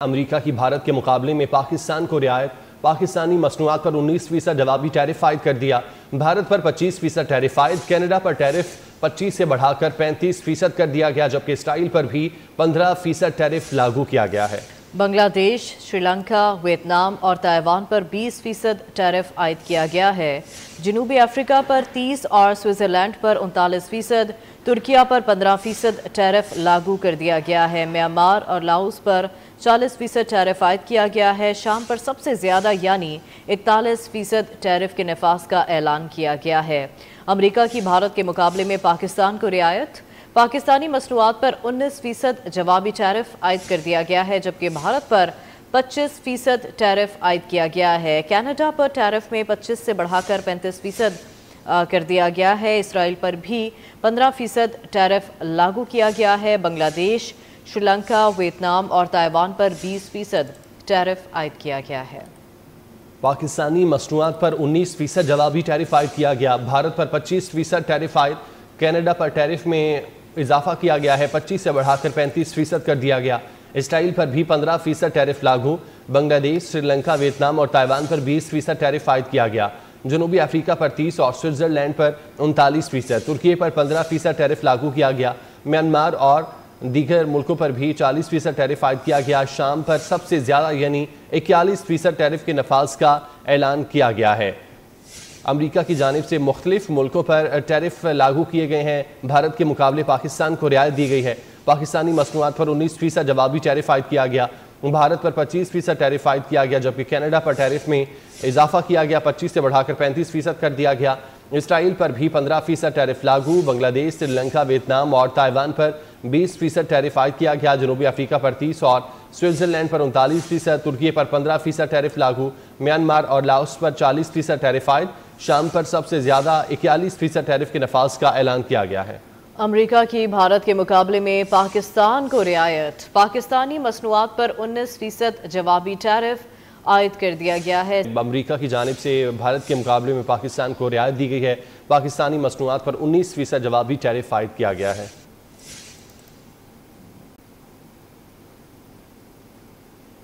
America की भारत के मुकाबले में पाकिस्तान को रियायत। पाकिस्तानी मसनूआत पर 19% जवाबी टैरिफ आयद कर दिया। भारत पर 25% टैरिफ आयद। कनाडा पर टैरिफ 25 से बढ़ाकर 35% कर दिया गया, जबकि इसराइल पर भी 15% टैरिफ लागू किया गया है। बांग्लादेश, श्रीलंका, वियतनाम और ताइवान पर 20% टैरिफ आयद किया गया है। जनूबी अफ्रीका पर 30 और स्विट्जरलैंड पर 39%, तुर्किया पर 15% टैरिफ लागू कर दिया गया है। म्यांमार और लाओस पर 40% टैरिफ आयद किया गया है। शाम पर सबसे ज़्यादा यानी 41% टैरिफ के नफाज का ऐलान किया गया है। अमेरिका की भारत के मुकाबले में पाकिस्तान को रियायत। पाकिस्तानी मसनूआत पर 19% जवाबी टैरिफ आयद कर दिया गया है, जबकि भारत पर 25% टैरिफ आयद किया गया है। कनाडा पर टैरिफ में 25 से बढ़ाकर 35% कर दिया गया है। इसराइल पर भी 15% टैरिफ लागू किया गया है। बांग्लादेश, श्रीलंका, वियतनाम और ताइवान पर 20% टैरिफ आयद किया गया है। पाकिस्तानी मसनूआत पर 19% जवाबी टैरिफ आयद किया गया। भारत पर 25% टैरिफ आयद। कनाडा पर टैरिफ में इजाफा किया गया है, 25 से बढ़ाकर 35% कर दिया गया। इसराइल पर भी 15% टैरिफ लागू। बांग्लादेश, श्रीलंका, वियतनाम और ताइवान पर 20% टैरिफ आयद किया गया। जनूबी अफ्रीका पर 30 और स्विट्जरलैंड पर 39%, तुर्किया पर 15% टैरिफ लागू किया गया। म्यांमार और दीगर मुल्कों पर भी 40% टैरिफ आयद किया गया। शाम पर सबसे ज़्यादा यानी 41% टैरिफ के नफाज का ऐलान किया गया है। अमेरिका की जानिब से मुख्तलिफ मुल्कों पर टैरिफ लागू किए गए हैं। भारत के मुकाबले पाकिस्तान को रियायत दी गई है। पाकिस्तानी मसनूआत पर 19% जवाबी टैरिफ आयद किया गया। भारत पर 25% टैरिफ आयद किया गया, जबकि कनाडा पर टैरिफ में इजाफा किया गया, 25 से बढ़ाकर 35% कर दिया गया। इसराइल पर भी 15% टैरिफ लागू। बांग्लादेश, श्रीलंका, वियतनाम और ताइवान पर 20% टैरिफ आयद किया गया। जनूबी अफ्रीका पर 30 और स्विट्जरलैंड पर 39%, तुर्की पर 15% टैरिफ लागू। म्यांमार और लाओस पर 40% टैरिफ आयद। शाम पर सबसे ज़्यादा 41% टैरिफ के नफाज का ऐलान किया गया है। अमेरिका की भारत के मुकाबले में पाकिस्तान को रियायत। पाकिस्तानी मसनूआत पर 19% जवाबी टैरिफ आयद कर दिया गया है। अमेरिका की जानिब से भारत के मुकाबले में पाकिस्तान को रियायत दी गई है। पाकिस्तानी मसनूआत पर 19% जवाबी टैरिफ आयद किया गया है।